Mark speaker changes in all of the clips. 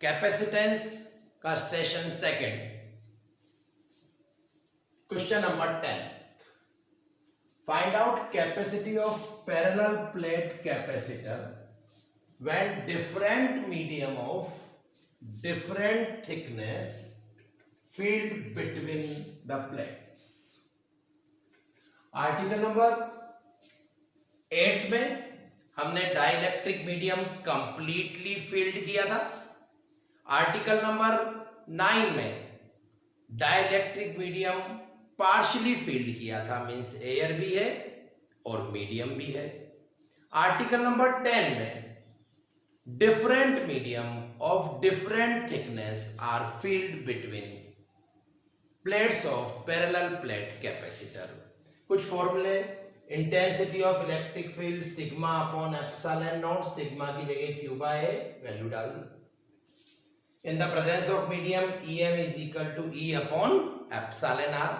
Speaker 1: Capacitance का session second, question number 10, find out capacity of parallel plate capacitor when different medium of different thickness filled between the plates। Article number 8 में हमने dielectric medium completely field किया था। Article number 9 में dielectric medium partially field किया था, means air भी है और मीडियम भी है। आर्टिकल नंबर 10 में different medium of different thickness are filled between plates of parallel plate capacitor। कुछ फॉर्मूले, intensity of electric field sigma upon epsilon naught, sigma की जगह क्यू बाय ए वैल्यू डाल दी। In the presence of medium EM is equal to E upon epsilon r।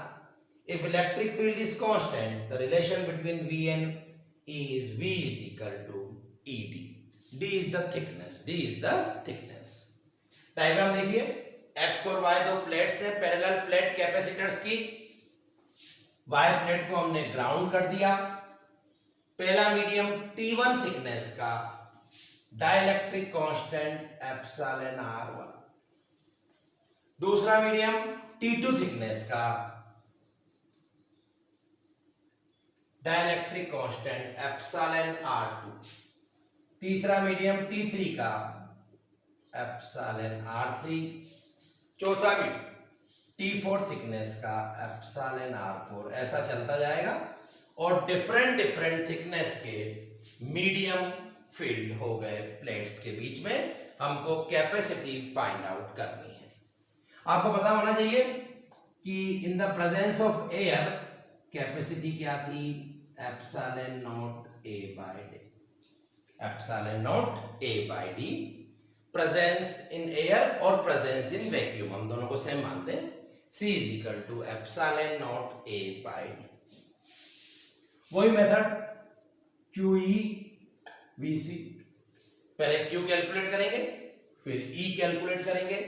Speaker 1: If electric field is constant, the relation between V and E is V is equal to ED। D is the thickness, D is the thickness। Diagram देखिए, X और Y दो plates हैं parallel plate capacitors की। Y plate को हमने ground कर दिया। पहला मीडियम T1 थिकनेस का डाइलेक्ट्रिक कांस्टेंट एप्सिलॉन R1, दूसरा मीडियम T2 थिकनेस का डाइलेक्ट्रिक कांस्टेंट एप्सिलॉन R2, तीसरा मीडियम T3 का एप्सिलॉन R3, चौथा मीडियम T4 थिकनेस का एप्सिलॉन R4। ऐसा चलता जाएगा और डिफरेंट थिकनेस के मीडियम फील्ड हो गए प्लेट्स के बीच में। हमको कैपेसिटी फाइंड आउट करनी है। आपको पता होना चाहिए कि in the presence of air capacity क्या थी, epsilon naught A by D। Epsilon naught A by D, presence in air और प्रेजेंस इन वैक्यूम हम दोनों को सेम मानते हैं। C is equal to epsilon naught A by D। वही method QE VC, पहले Q कैलकुलेट करेंगे, फिर E कैलकुलेट करेंगे,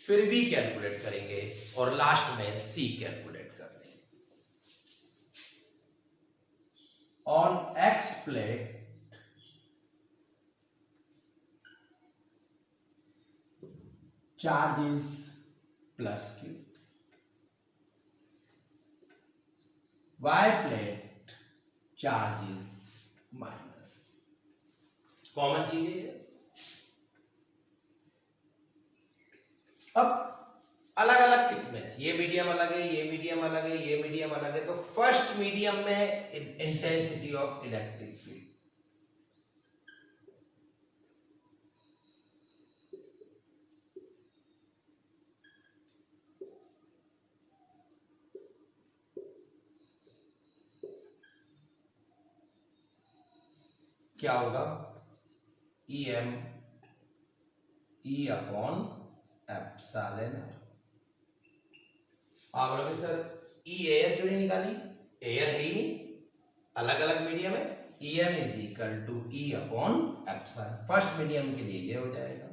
Speaker 1: फिर V कैलकुलेट करेंगे और लास्ट में C कैलकुलेट कर देंगे। On X plate charge is plus Q, Y plate charge is minus। Common चीज है। अब अलग अलग थिकनेस, ये मीडियम अलग है, ये मीडियम अलग है, ये मीडियम अलग है, तो फर्स्ट मीडियम में इंटेंसिटी ऑफ इलेक्ट्रिक फील्ड क्या होगा, EM E अपॉन एप्सिलॉन। आप बोलोगे सर E एयर क्यों नहीं निकाली, एयर है ही नहीं, अलग अलग मीडियम है। EM is equal to E upon epsilon. First medium के लिए ये हो जाएगा।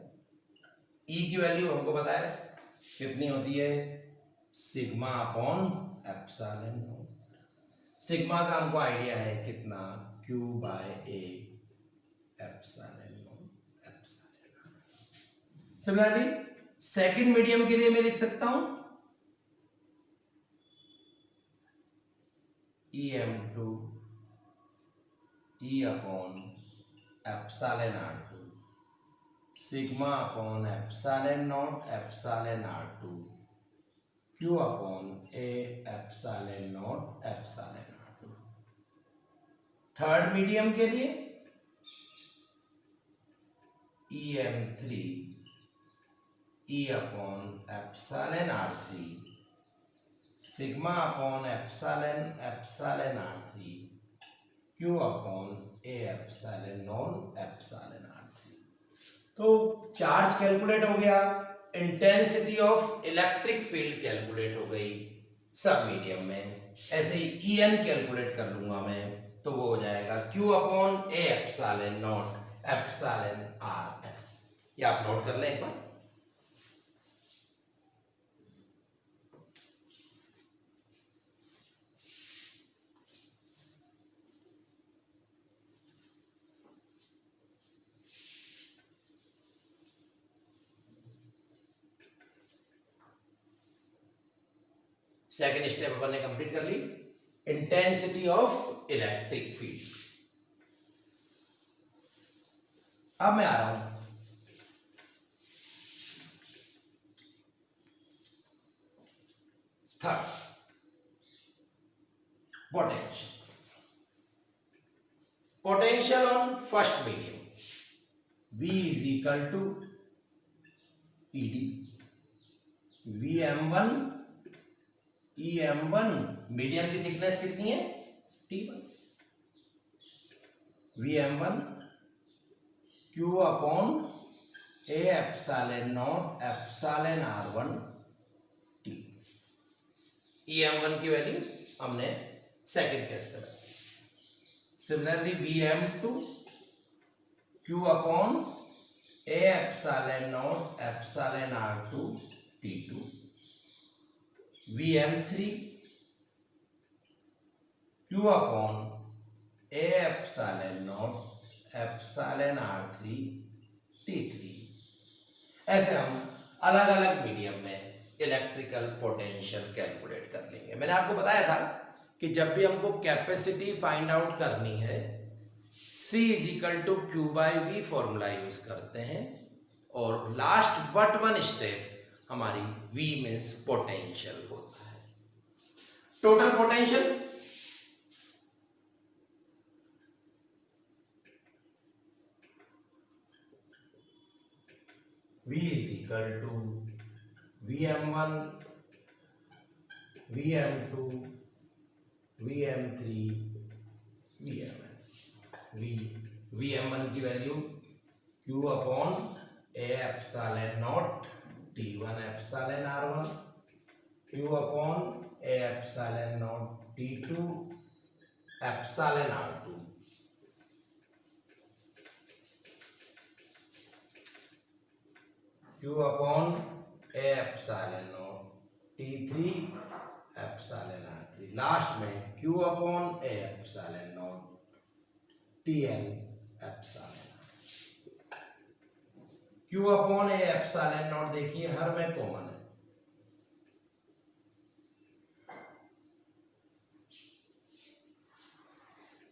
Speaker 1: E की वैल्यू हमको पता है कितनी होती है, सिग्मा अपॉन एप्सिलॉन। सिग्मा का हमको आइडिया है कितना, Q by A epsilon. Similarly second medium के लिए मैं लिख सकता हूं EM two E upon epsilon R2, sigma upon epsilon naught epsilon R2, Q upon A epsilon naught epsilon R2। Third medium के लिए EM3 E upon epsilon R3, sigma upon epsilon R3, Q upon A epsilon naught epsilon R3। तो charge calculate हो गया, intensity of electric field calculate हो गई सब medium में। ऐसे ही EN कैलकुलेट कर लूंगा मैं, तो वो हो जाएगा Q upon A epsilon naught epsilon R। ये आप नोट कर लें एक बार। सेकेंड स्टेप अपन ने कंप्लीट कर ली, इंटेंसिटी ऑफ इलेक्ट्रिक फील्ड। अब मैं आ रहा हूं third, potential. Potential on first medium, V is equal to ED, VM1 EM1, medium की थिकनेस कितनी है T1, VM1 Q upon A epsilon naught epsilon R1 T। EM1 की वैल्यू हमने सेकंड केस से रखी। Similarly VM2 Q upon A epsilon naught epsilon R2 T2, VM3 Q upon A epsilon naught epsilon R3 T3। ऐसे हम अलग अलग medium में electrical potential calculate कर लेंगे। मैंने आपको बताया था कि जब भी हमको कैपेसिटी फाइंड आउट करनी है, C is equal to Q by V formula use करते हैं, और लास्ट बट वन स्टेप हमारी V मीन्स पोटेंशियल होता है। Total potential V is equal to VM1 VM2 VM3 VM1 की value Q upon A epsilon naught T1 epsilon R1, Q upon A epsilon naught T2 epsilon R2, Q upon A epsilon naught T3 epsilon R3, last में Q upon A epsilon naught Tn epsilon. Q upon A epsilon not देखिए हर में common है,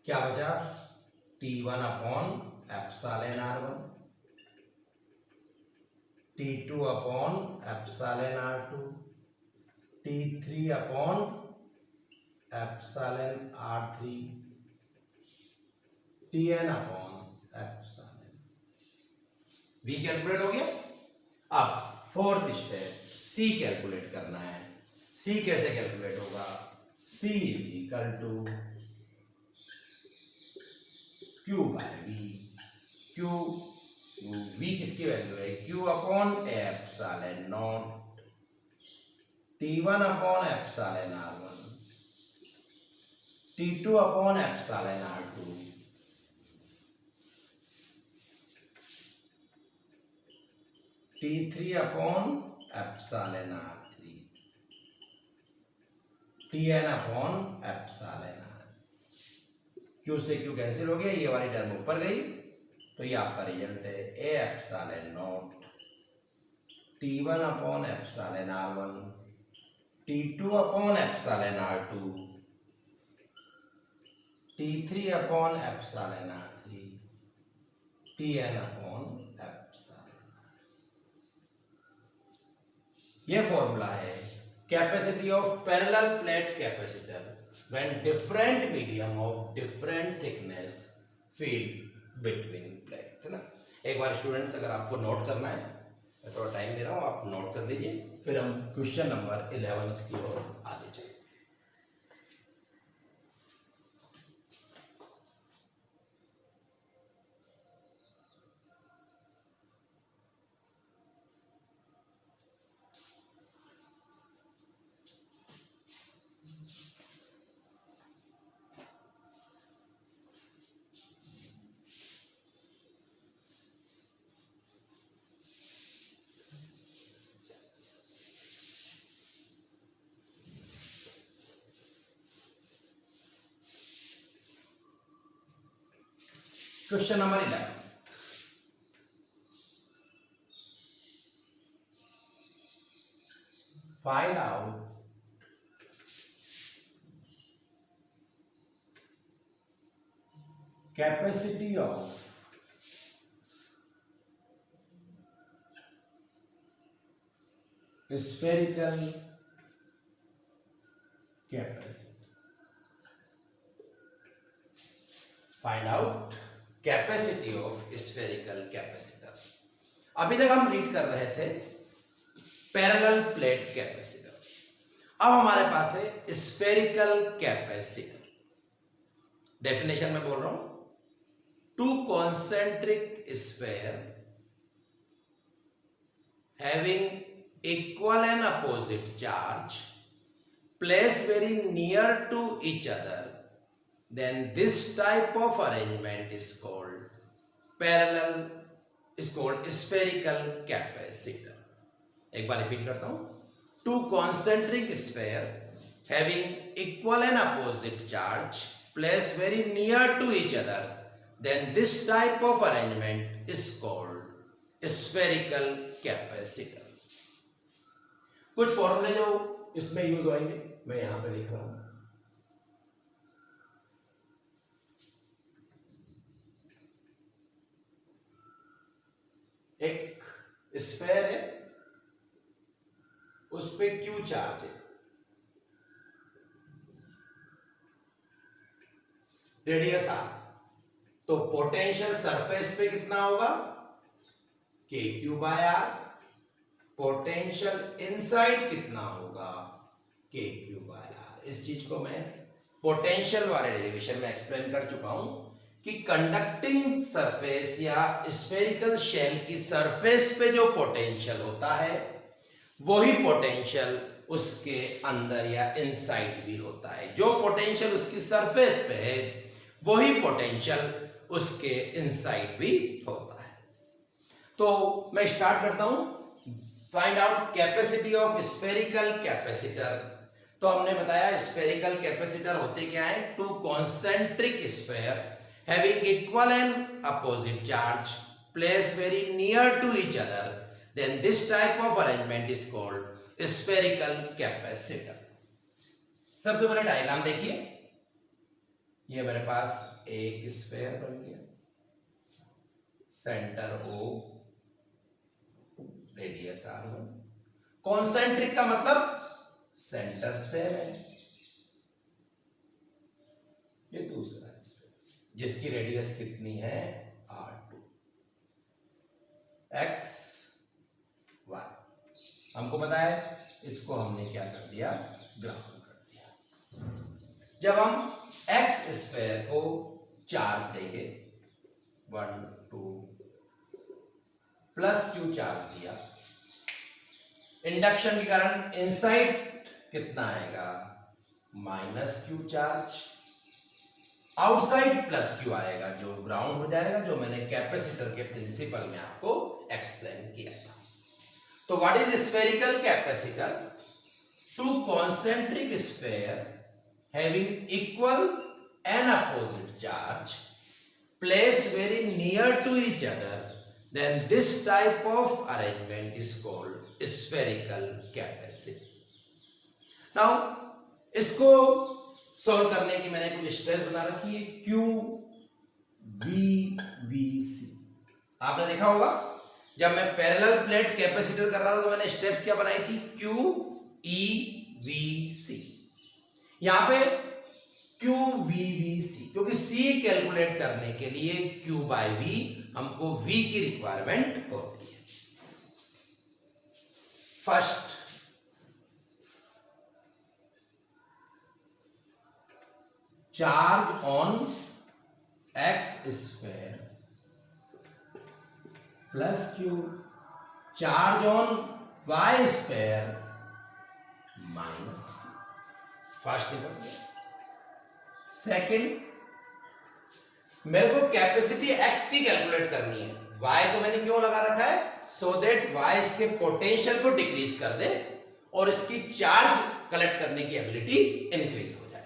Speaker 1: क्या बचा T1 upon epsilon R1, T2 upon epsilon R2, T3 upon epsilon R3, Tn upon epsilon. V calculate हो गया। अब fourth step C calculate करना है। C कैसे कैलकुलेट होगा? C is equal to Q by V। Q V किसकी value है? Q upon epsilon naught T1 upon epsilon R1, T2 upon epsilon R2, T3 upon epsilon R3, Tn upon epsilon R। Q से Q cancel हो गया, ये वाली term ऊपर गई, तो ये आपका रिजल्ट है A epsilon naught T1 upon epsilon R1, T2 upon epsilon R2, T3 upon epsilon R3, Tn upon epsilon. ये फॉर्मूला है capacity of parallel plate capacitor when different medium of different thickness feel between plate, है ना। एक बार students अगर आपको note करना है, मैं थोड़ा टाइम दे रहा हूँ, आप नोट कर लीजिए, फिर हम क्वेश्चन नंबर 11 की ओर आगे चलें। Question number 11, find out capacity of spherical capacity. Find out capacity of spherical capacitor. अभी तक हम रीड कर रहे थे पैरेलल प्लेट कैपेसिटर, अब हमारे पास है स्फेरिकल कैपेसिटर। डेफिनेशन में बोल रहा हूं, to concentric sphere having equal and opposite charge placed very near to each other, then this type of arrangement is called spherical capacitor. एक बार रिपीट करता हूं, two concentric sphere having equal and opposite charge placed very near to each other, then this type of arrangement is called spherical capacitor. कुछ फॉर्मूले जो इसमें use होंगे मैं यहां पे लिख रहा हूं। एक स्फेयर है, उस पे क्यू चार्ज है, रेडियस आर, तो पोटेंशियल सरफेस पे कितना होगा, K Q by R. Potential inside कितना होगा, के क्यू बाय आर। इस चीज को मैं पोटेंशियल वाले डेरिवेशन में एक्सप्लेन कर चुका हूं कि कंडक्टिंग सरफेस या स्फेरिकल शेल की सरफेस पे जो पोटेंशियल होता है वही पोटेंशियल उसके अंदर या इनसाइड भी होता है। जो पोटेंशियल उसकी सरफेस पे है वही पोटेंशियल उसके इनसाइड भी होता है। तो मैं स्टार्ट करता हूं, find out capacity of spherical capacitor. तो हमने बताया स्फेरिकल कैपेसिटर होते क्या है, two concentric sphere having equal and opposite charge placed very near to each other, then this type of arrangement is called spherical capacitor. सबसे पहले diagram देखिए, ये मेरे पास एक स्फेयर बन गया, centre O, radius R1। Concentric का मतलब सेंटर से है, ये दूसरा स्फेयर जिसकी रेडियस कितनी है R2। x y हमको पता है, इसको हमने क्या कर दिया, ग्राउंड कर दिया। जब हम x स्फेयर को चार्ज देंगे 1 2 प्लस क्यू चार्ज दिया, इंडक्शन के कारण इनसाइड कितना आएगा, minus q charge, outside plus Q आएगा जो ग्राउंड हो जाएगा, जो मैंने कैपेसिटर के प्रिंसिपल में आपको एक्सप्लेन किया था। तो what is spherical capacitor, two concentric sphere having equal and opposite charge placed very near to each other, then this type of arrangement is called spherical capacity. Now इसको solve करने की मैंने कुछ स्टेप बना रखी है, Q V V C। आपने देखा होगा जब मैं पैरेलल प्लेट कैपेसिटर कर रहा था तो मैंने स्टेप्स क्या बनाई थी, Q E V C। यहां पे Q V V C, क्योंकि C कैलकुलेट करने के लिए Q बाय V हमको V की रिक्वायरमेंट होती है। First, charge on X sphere plus Q, charge on Y sphere minus Q। First निकल गया। सेकेंड, मेरे को कैपेसिटी x की कैलकुलेट करनी है, y तो मैंने क्यों लगा रखा है, सो दैट y इसके पोटेंशियल को डिक्रीज कर दे और इसकी चार्ज कलेक्ट करने की एबिलिटी इंक्रीज हो जाए।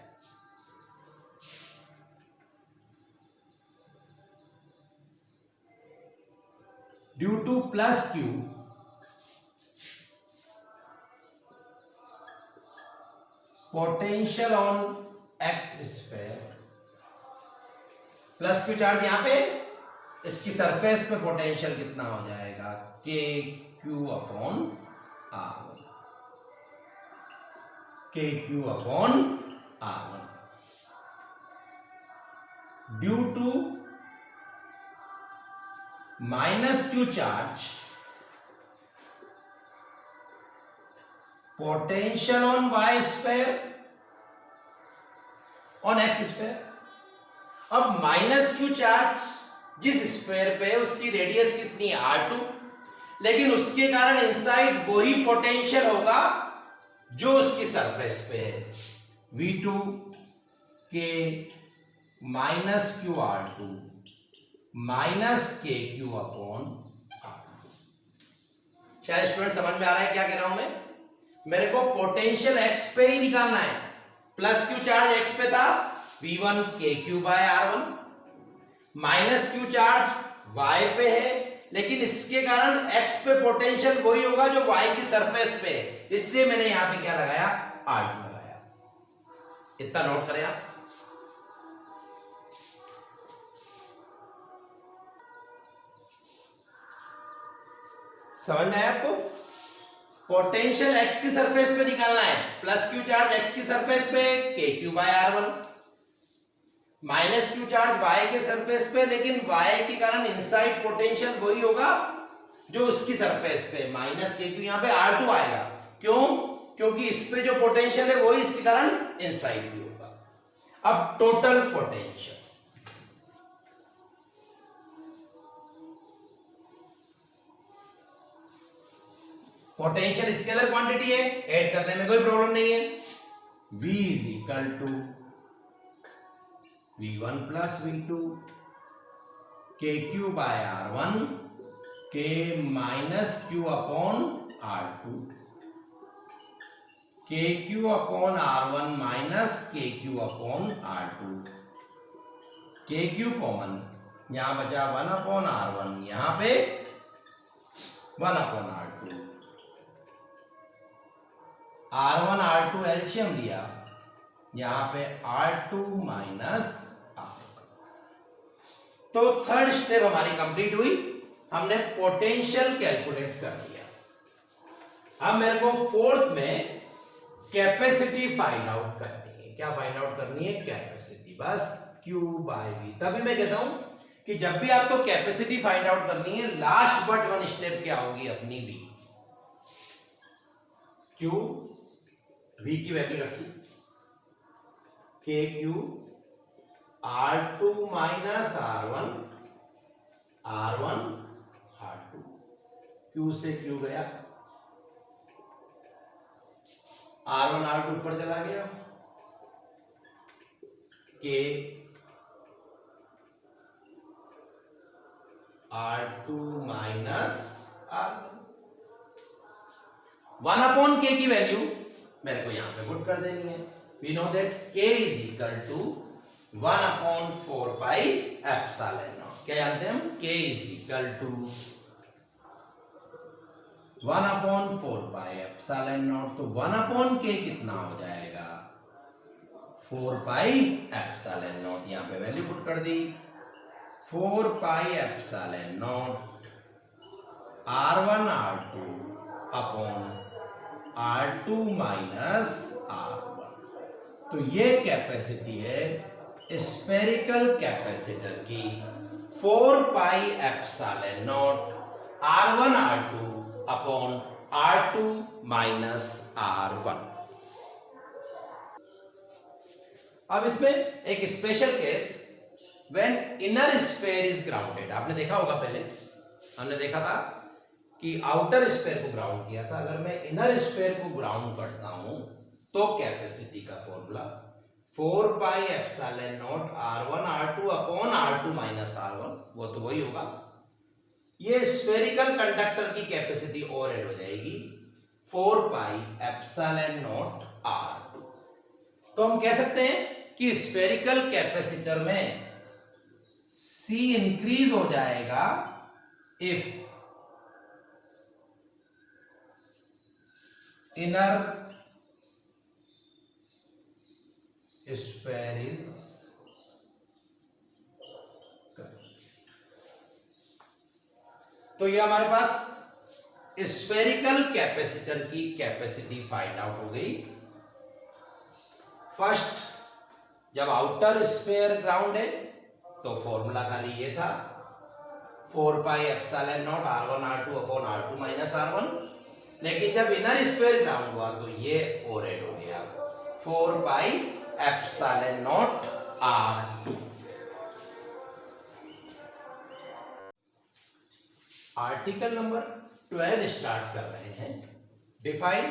Speaker 1: Due two plus q potential on x sphere plus q charge यहाँ पे, इसकी सरफेस पे पोटेंशियल कितना हो जाएगा, k q upon r one, k q upon r one, due to minus q charge potential on y square on x square. अब minus q charge जिस square पे उसकी रेडियस कितनी है R2, लेकिन उसके कारण इनसाइड वही पोटेंशियल होगा जो उसकी सरफेस पे है, V2 के माइनस क्यू R2 माइनस के क्यू अपॉन R2। शायद स्टूडेंट समझ में आ रहा है क्या कह रहा हूं मैं? मेरे को पोटेंशियल x पे ही निकालना है। प्लस क्यू चार्ज x पे था, V1 k Q by R1, minus q charge y पे है, लेकिन इसके कारण x पे पोटेंशियल वही होगा जो y की सरफेस पे है, इसलिए मैंने यहां पे क्या लगाया, R2 लगाया। इतना नोट करें आप। समझ में आया आपको? पोटेंशियल x की सरफेस पे निकालना है, प्लस क्यू चार्ज x की सरफेस पे, k Q by R1, minus q charge y के सरफेस पे, लेकिन y के कारण इनसाइड पोटेंशियल वही होगा जो उसकी सरफेस पे, माइनस के क्यू, यहां पे R2 आएगा। क्यों? क्योंकि इस पे जो पोटेंशियल है वही इसके कारण इनसाइड भी होगा। अब total potential, potential scalar quantity है, ऐड करने में कोई प्रॉब्लम नहीं है। V is equal to V1 plus V2 k Q by R1 के माइनस क्यू अपॉन R2, के क्यू अपॉन R1 माइनस के क्यू अपॉन R2, के क्यू कॉमन, यहां बचा 1 अपॉन R1, यहां पे 1 upon R2, R1 R2 LCM लिया, यहां पे R2 माइनस R1। तो थर्ड स्टेप हमारी कंप्लीट हुई, हमने पोटेंशियल कैलकुलेट कर दिया। अब मेरे को फोर्थ में कैपेसिटी फाइंड आउट करनी है। क्या फाइंड आउट करनी है? कैपेसिटी, बस Q बाय V। तभी मैं कहता हूं कि जब भी आपको कैपेसिटी फाइंड आउट करनी है, लास्ट बट वन स्टेप क्या होगी अपनी, V। Q, V की वैल्यू रखी, के Q R2 minus R1, R1 R2, Q से Q गया, R1 R2 ऊपर चला गया, के R2 माइनस R1, 1 अपॉन के की वैल्यू मेरे को यहां पे पुट कर देनी है। We know that k is equal to 1 upon 4 pi epsilon naught. क्या जानते हैं हम? k is equal to 1 upon 4 pi epsilon naught. तो 1 अपॉन k कितना हो जाएगा? 4 पाई एप्सिलॉन नॉट। यहां पे वैल्यू पुट कर दी, 4 pi epsilon not R1 R2 upon R2 minus R1। तो ये कैपेसिटी है स्फेरिकल कैपेसिटर की, 4 pi epsilon not R1 R2 upon R2 minus R1। अब इसमें एक special case, when inner sphere is grounded. आपने देखा होगा, पहले हमने देखा था कि आउटर स्फीयर को ग्राउंड किया था। अगर मैं इनर स्फीयर को ग्राउंड करता हूं तो कैपेसिटी का formula 4 pi epsilon not R1 R2 upon R2 minus R1, वो तो वही होगा। ये स्फेरिकल कंडक्टर की कैपेसिटी और ऐड हो जाएगी, 4 पाई एप्सिलॉन नॉट R2। तो हम कह सकते हैं कि स्फेरिकल कैपेसिटर में C इंक्रीज हो जाएगा इफ inner sphere is तो ये हमारे पास स्फेरिकल कैपेसिटर की कैपेसिटी फाइंड आउट हो गई। फर्स्ट, जब आउटर स्फीयर ग्राउंड है तो फॉर्मूला खाली ये था 4 pi epsilon not R1 R2 upon R2 minus R1। लेकिन जब इनर स्फीयर ग्राउंड हुआ तो ये और ऐड हो गया 4 pi epsilon not R2। Article number 12 start कर रहे हैं। Define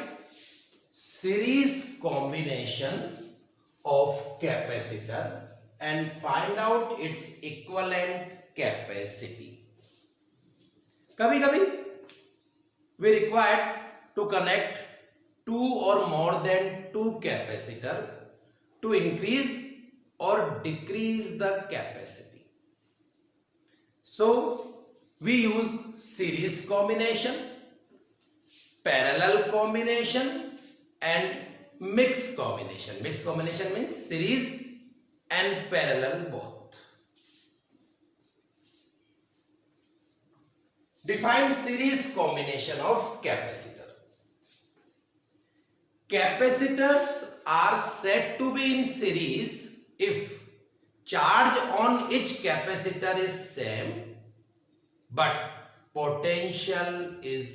Speaker 1: series combination of capacitor and find out its equivalent capacity. कभी कभी we required to connect 2 or more than 2 capacitor to increase or decrease the capacity. So we use series combination, parallel combination and mixed combination. Mixed combination means series and parallel both. Define series combination of capacitor. Capacitors are said to be in series if charge on each capacitor is same but potential is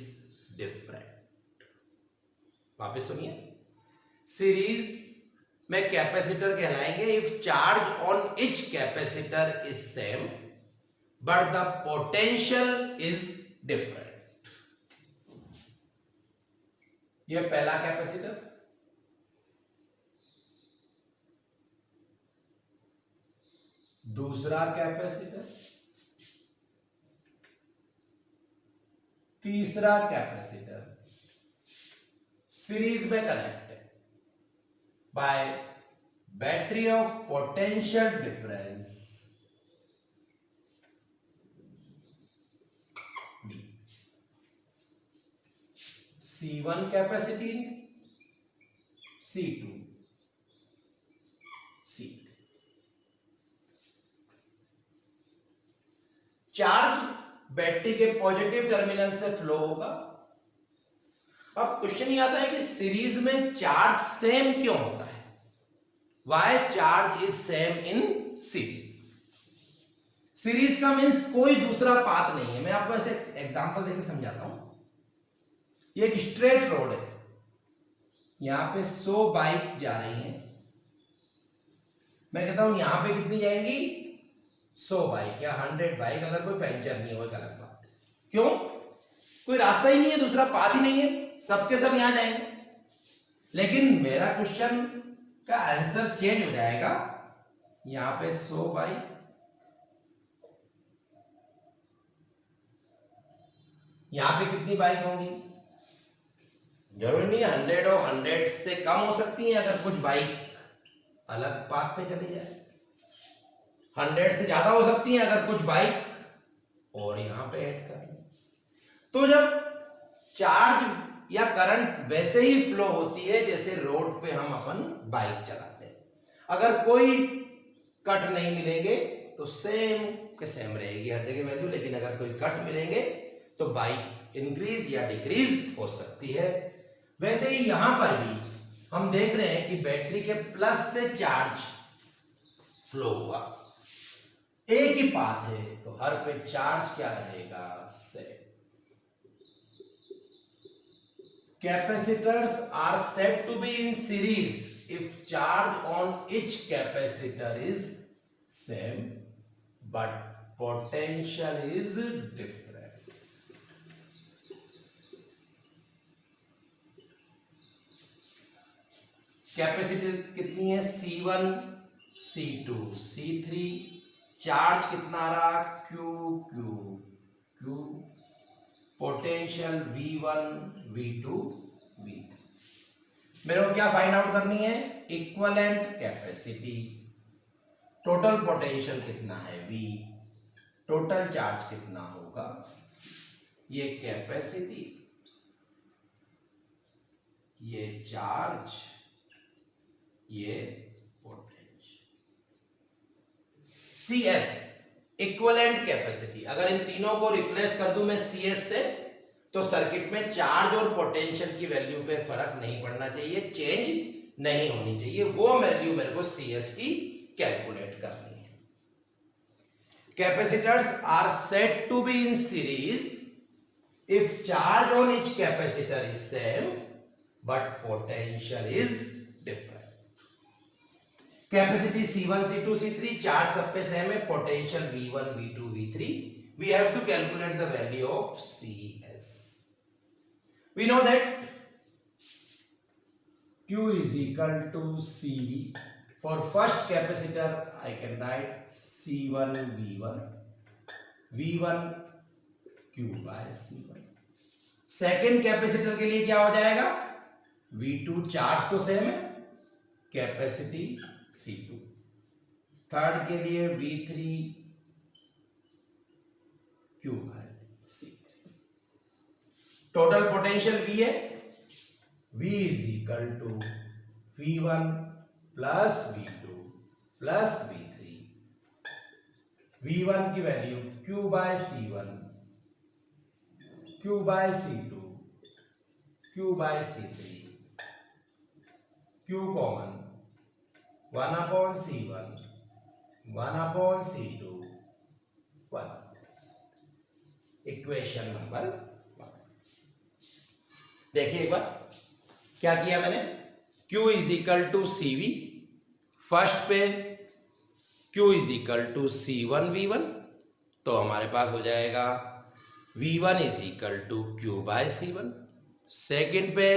Speaker 1: different. वापस सुनिए, series में capacitor कहलाएंगे if charge on each capacitor is same but the potential is different. यह पहला capacitor, दूसरा capacitor, तीसरा capacitor series में connect है bye battery of potential difference C1 capacity, C2, C3। Charge battery के पॉजिटिव टर्मिनल से flow होगा। अब क्वेश्चन ये आता है कि सीरीज में चार्ज सेम क्यों होता है? Why charge is same in series? Series का मीन्स कोई दूसरा पाथ नहीं है। मैं आपको ऐसे एग्जांपल देकर समझाता हूं। ये एक स्ट्रेट रोड है, यहां पे 100 बाइक जा रही हैं। मैं कहता हूं यहां पे कितनी जाएंगी? 100 बाइक या 100 बाइक, अगर कोई पंचर नहीं हो गलत बात। क्यों? कोई रास्ता ही नहीं है, दूसरा पाथ ही नहीं है, सबके सब यहां जाएंगे। लेकिन मेरा क्वेश्चन का आंसर चेंज हो जाएगा। यहां पे 100 बाइक, यहां पे कितनी बाइक होंगी? जरूरी नहीं 100 और 100 से कम हो सकती है अगर कुछ बाइक अलग पाथ पे चली जाए। 100 से ज्यादा हो सकती है अगर कुछ बाइक और यहां पे ऐड कर लें। तो जब चार्ज या करंट वैसे ही फ्लो होती है जैसे रोड पे हम अपन बाइक चलाते हैं। अगर कोई कट नहीं मिलेंगे तो सेम के सेम रहेगी हर जगह वैल्यू, लेकिन अगर कोई कट मिलेंगे तो बाइक इंक्रीज या डिक्रीज हो सकती है। वैसे ही यहां पर भी हम देख रहे हैं कि बैटरी के प्लस से चार्ज फ्लो हुआ, एक ही पाथ है तो हर पे चार्ज क्या रहेगा? Same. Capacitors are said to be in series if charge on each capacitor is same but potential is different. Capacity कितनी है? C1, C2, C3। चार्ज कितना आ रहा? Q। Potential V1, V2, V3। मेरे को क्या फाइंड आउट करनी है? Equivalent capacity. Total potential कितना है? V। टोटल चार्ज कितना होगा? ये कैपेसिटी, ये चार्ज, ये पोटेंशियल। CS इक्विवेलेंट कैपेसिटी, अगर इन तीनों को रिप्लेस कर दूं मैं CS से, तो सर्किट में चार्ज और पोटेंशियल की वैल्यू पे फर्क नहीं पड़ना चाहिए, चेंज नहीं होनी चाहिए, वो वैल्यू मेरे को CS की कैलकुलेट करनी है। Capacitors are said to be in series if charge on each capacitor is same but potential is different. Capacity C1 C2 C3, charge सब पे सेम है, potential V1 V2 V3, we have to calculate the value of CS. We know that Q is equal to CV. For first capacitor I can write C1 V1, V1 Q by C1. Second capacitor के लिए क्या हो जाएगा, V2 charge तो same है, capacity C2। Third के लिए V3 Q by C3। Total potential V है, V is equal to V1 plus V2 plus V3। V1 की value Q by C1, Q by C2, Q by C3, Q common 1 upon C1, 1 upon C2, 1 equation number 1। देखिए एक बार क्या किया मैंने, Q is equal to CV, first पे Q is equal to C1 V1, तो हमारे पास हो जाएगा V1 is equal to Q by C1। Second पे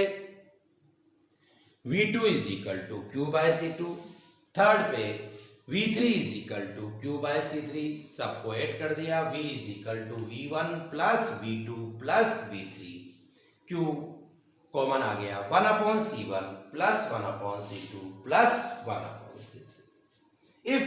Speaker 1: V2 is equal to Q by C2। Third पे V3 is equal to Q by C3, सबको add कर दिया, V is equal to V1 plus V2 plus V3, Q common आ गया 1 upon C1 plus 1 upon C2 plus 1 upon C3। If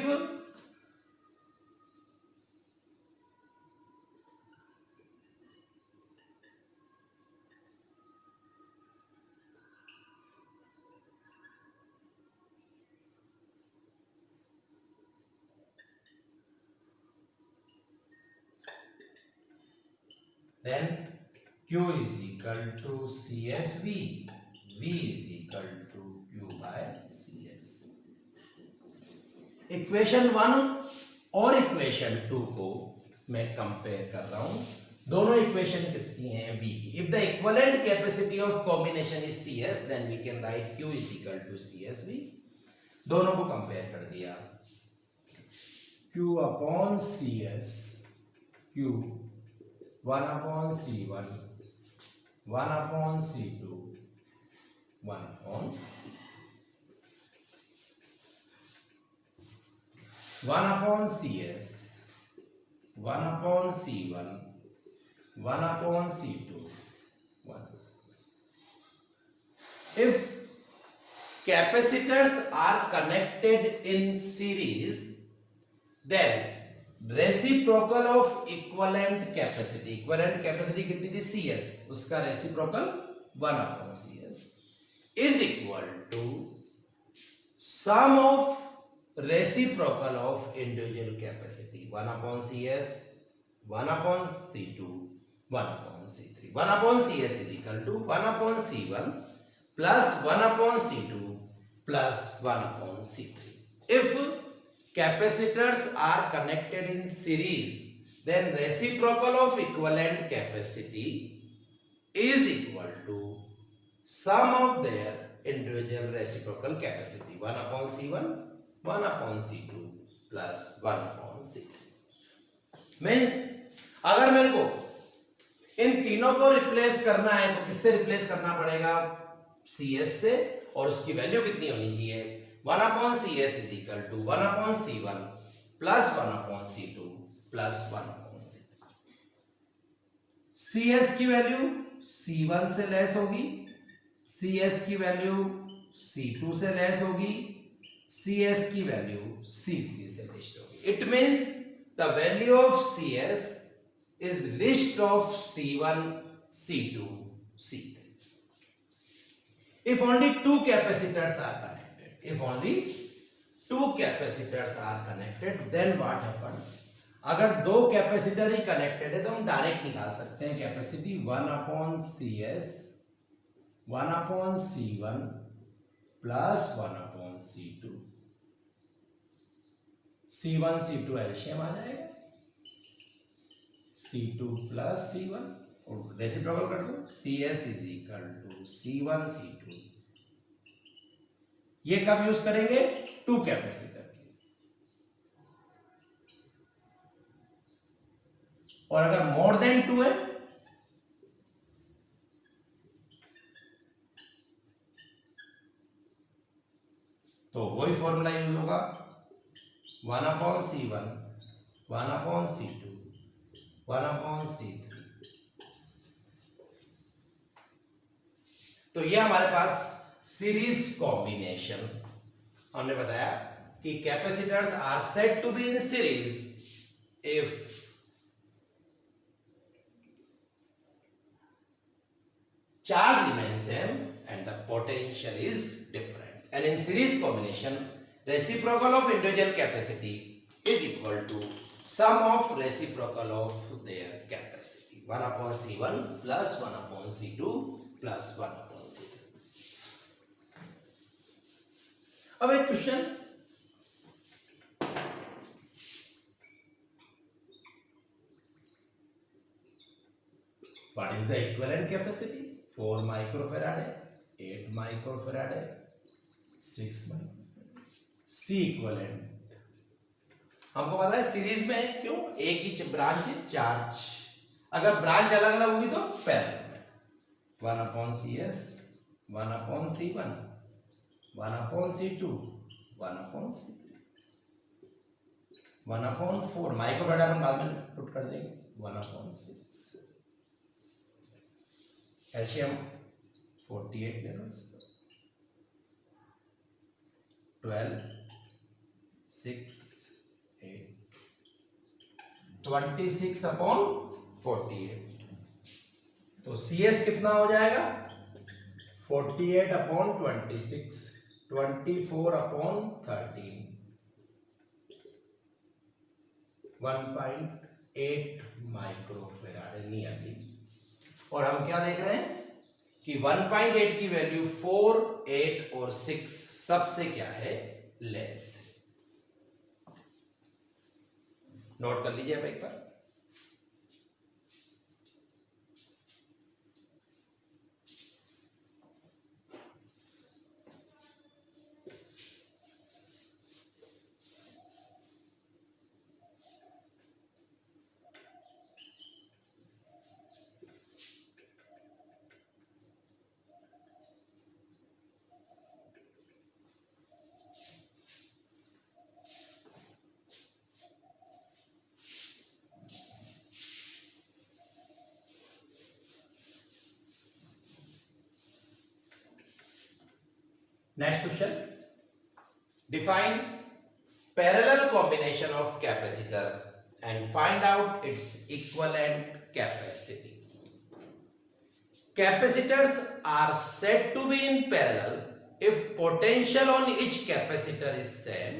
Speaker 1: then Q is equal to CSV, V is equal to Q by CS। Equation 1 और equation 2 को मैं compare कर रहा हूं, दोनों equation किसकी हैं, V की। If the equivalent capacity of combination is CS then we can write Q is equal to CSV। दोनों को कंपेयर कर दिया, Q upon CS, Q 1 upon C1, 1 upon C2, 1 upon C। 1 upon CS, 1 upon C1, 1 upon C2, 1 upon C। If capacitors are connected in series, then reciprocal of equivalent capacity, equivalent capacity कितनी थी CS, उसका reciprocal 1 upon CS is equal to sum of reciprocal of individual capacity, 1 upon CS, 1 upon C2, 1 upon C3। 1 upon CS is equal to 1 upon C1 plus 1 upon C2 plus 1 upon C3। If capacitors are connected in series, then reciprocal of equivalent capacity is equal to sum of their individual reciprocal capacity, 1 upon C1, 1 upon C2 plus 1 upon C3। Means अगर मेरे को इन तीनों को replace करना है तो किससे replace करना पड़ेगा, CS से, और उसकी वैल्यू कितनी होनी चाहिए, 1 upon CS is equal to 1 upon C1 plus 1 upon C2 plus 1 upon C3। CS की वैल्यू C1 से लेस होगी, CS की वैल्यू C2 से लेस होगी, CS की वैल्यू C3 से लेस होगी। It means the value of CS is list of C1, C2, C3। If only two capacitors are connected, if only two capacitors are connected, then what happened? अगर दो capacitor ही connected है तो हम direct निकाल सकते हैं capacity 1/CS 1/C1 plus 1/C2। C1 C2 LCM आ जाएगा, C2 plus C1 और रेसिप्रोकल कर दो, CS is equal to C1 C2। ये कब यूज करेंगे? टू कैपेसिटर की। और अगर मोर देन टू है तो वही फॉर्मूला यूज होगा, 1/C1 1/C2 1/C3। तो ये हमारे पास सीरीज कॉम्बिनेशन। हमने बताया कि capacitors are said to be in series if charge remains same and the potential is different, and in series combination reciprocal of individual capacity is equal to sum of reciprocal of their capacity, 1/C1 plus 1/C2 plus 1/C3। अब एक question, what is the equivalent capacity? 4 microfarad है, 8 microfarad है, 6 microfarad. सी equivalent हमको पता है series में है, क्यों? एक ही ब्रांच है, चार्ज। अगर ब्रांच अलग अलग होगी तो पैरेलल में 1/CS 1/C1 1/C2 1/C3 1/4 microfarad अपन बाद में पुट कर देंगे, 1/6। एलसीएम 48 ले लो इसको, 12 6 8 26/48। तो CS कितना हो जाएगा? 48/26 24/13 1.8 माइक्रोफेराड नियरली। और हम क्या देख रहे हैं कि 1.8 की वैल्यू 4, 8 और 6 सबसे क्या है? लेस है। नोट कर लीजिए अब एक बार। Next question, define parallel combination of capacitor and find out its equivalent capacity. Capacitors are said to be in parallel if potential on each capacitor is same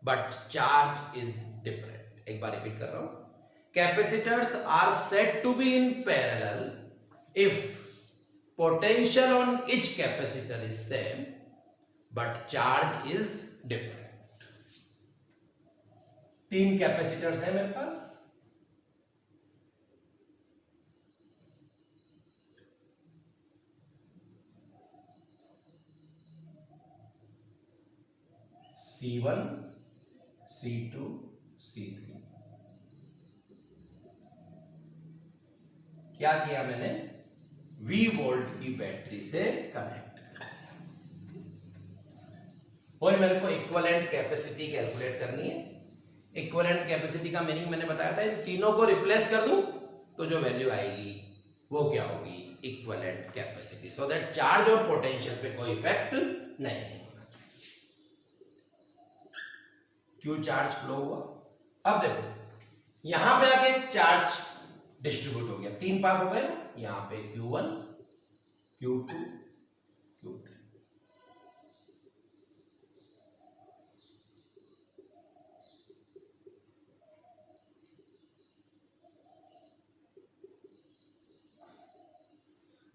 Speaker 1: but charge is different। एक बार repeat कर रहा हूं, capacitors are said to be in parallel if potential on each capacitor is same but charge is different। 3 capacitors हैं मेरे पास, C1 C2 C3। क्या किया मैंने? V volt की बैटरी से कनेक्ट कर। और मेरे को इक्विवेलेंट कैपेसिटी कैलकुलेट करनी है। इक्विवेलेंट कैपेसिटी का मीनिंग मैंने बताया था, इन तीनों को रिप्लेस कर दूं तो जो वैल्यू आएगी वो क्या होगी? Equivalent capacity, so that charge और पोटेंशियल पे कोई इफेक्ट नहीं होना चाहिए। क्यू चार्ज फ्लो हुआ। अब देखो यहां पे आके चार्ज डिस्ट्रीब्यूट हो गया, 3 पार्ट हो गए ना, यहां पे Q1 Q2 Q3।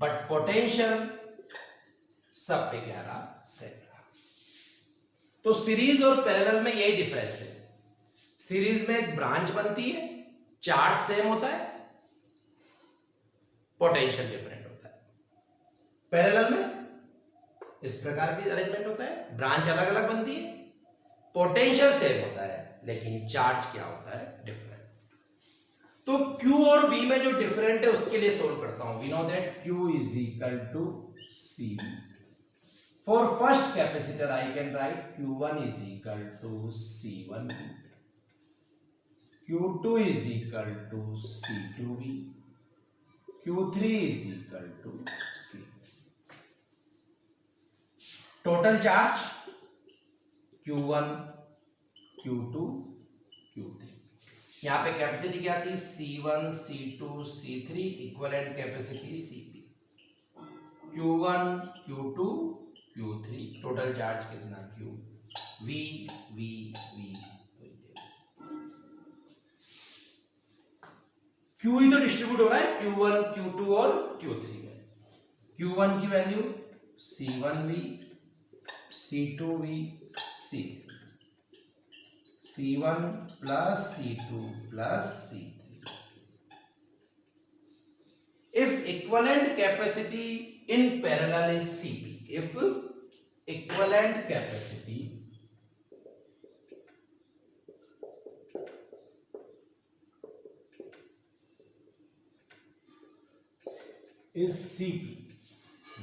Speaker 1: But potential सब पे क्या रहा, सेम रहा। तो सीरीज और पैरेलल में यही डिफरेंस है। सीरीज में एक ब्रांच बनती है, चार्ज सेम होता है, पोटेंशियल डिफरेंट होता है। पैरेलल में इस प्रकार की अरेंजमेंट होता है, ब्रांच अलग अलग बनती है, पोटेंशियल सेम होता है, लेकिन चार्ज क्या होता है, डिफरेंट। तो Q और V में जो डिफरेंट है उसके लिए सोल्व करता हूं। We know that Q is equal to CV। For first capacitor I can write Q1 is equal to C1, Q2 is equal to C2V, Q3 is equal to C। Total charge Q1, Q2, Q3। यहां पे capacity क्या थी, C1, C2, C3, equivalent capacity CP, Q1, Q2, Q3, total charge कितना Q, V, V, V। Q ही तो distribute हो रहा है Q1, Q2 और Q3 में। Q1 की value C1V, C2V, C3, C1 plus C2 plus C3। If equivalent capacity in parallel is CP, if equivalent capacity is CP,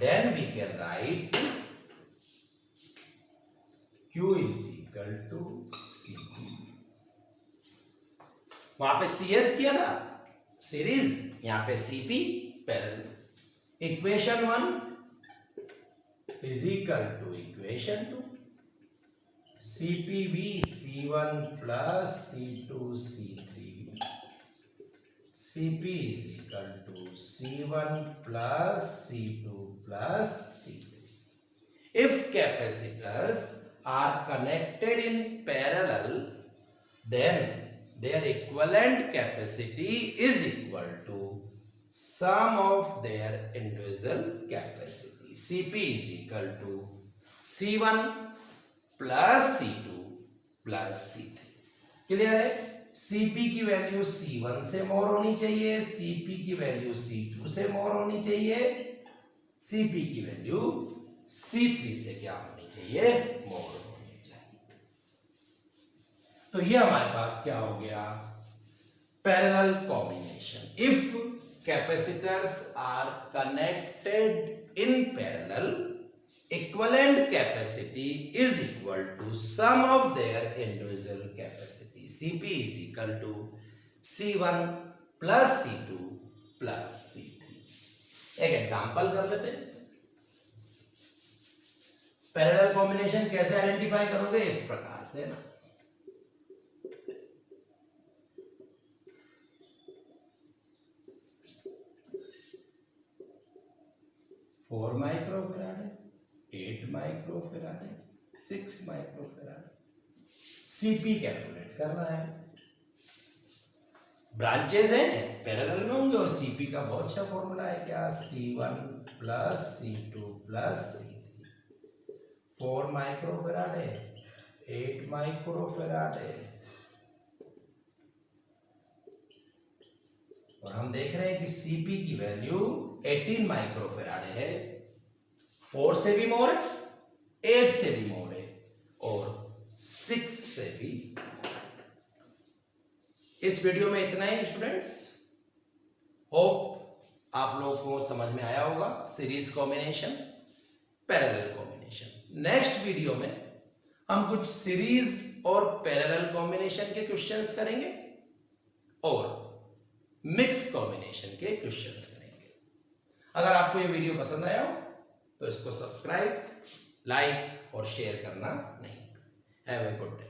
Speaker 1: then we can write Q is equal to CP। वहां पे CS किया था series, यहां पे CP parallel. Equation 1 is equal to equation 2, CPV C1 plus C2 C3, CP is equal to C1 plus C2 plus C3। If capacitors are connected in parallel, then their equivalent capacity is equal to sum of their individual capacity। CP is equal to C1 plus C2 plus C3। Clear है? Cp की value C1 से मोर होनी चाहिए, Cp की value C2 से मोर होनी चाहिए, Cp की वैल्यू C3 से क्या होनी चाहिए, मोर होनी चाहिए। तो ये हमारे पास क्या हो गया, parallel combination. If capacitors are connected in parallel, equivalent capacity is equal to sum of their individual capacity। Cp is equal to C1 plus C2 plus C3। एक एग्जांपल कर लेते हैं। पैरेलल कॉम्बिनेशन कैसे आइडेंटिफाई करोगे, इस प्रकार से ना, फोर माइक्रोफैराड है, 8 माइक्रोफैराड है, 6 माइक्रोफैराड। सीपी कैलकुलेट करना है। ब्रांचेस हैं पैरेलल में होंगे और सीपी का बहुत अच्छा फॉर्मूला है क्या, C1 plus C2 plus C3। 4 microfarad है, 8 माइक्रोफैराड है, और हम देख रहे हैं कि सीपी की वैल्यू 18 माइक्रोफैराड है। 4 से भी मोर है, 8 से भी मोर है, और 6 से भी। इस वीडियो में इतना ही स्टूडेंट्स। होप आप लोगों को समझ में आया होगा series combination, parallel combination. Next video में हम कुछ सीरीज और पैरेलल कॉम्बिनेशन के क्वेश्चंस करेंगे और मिक्स कॉम्बिनेशन के क्वेश्चंस करेंगे। अगर आपको ये वीडियो पसंद आया हो तो इसको सब्सक्राइब, लाइक और शेयर करना नहीं। Have a good day.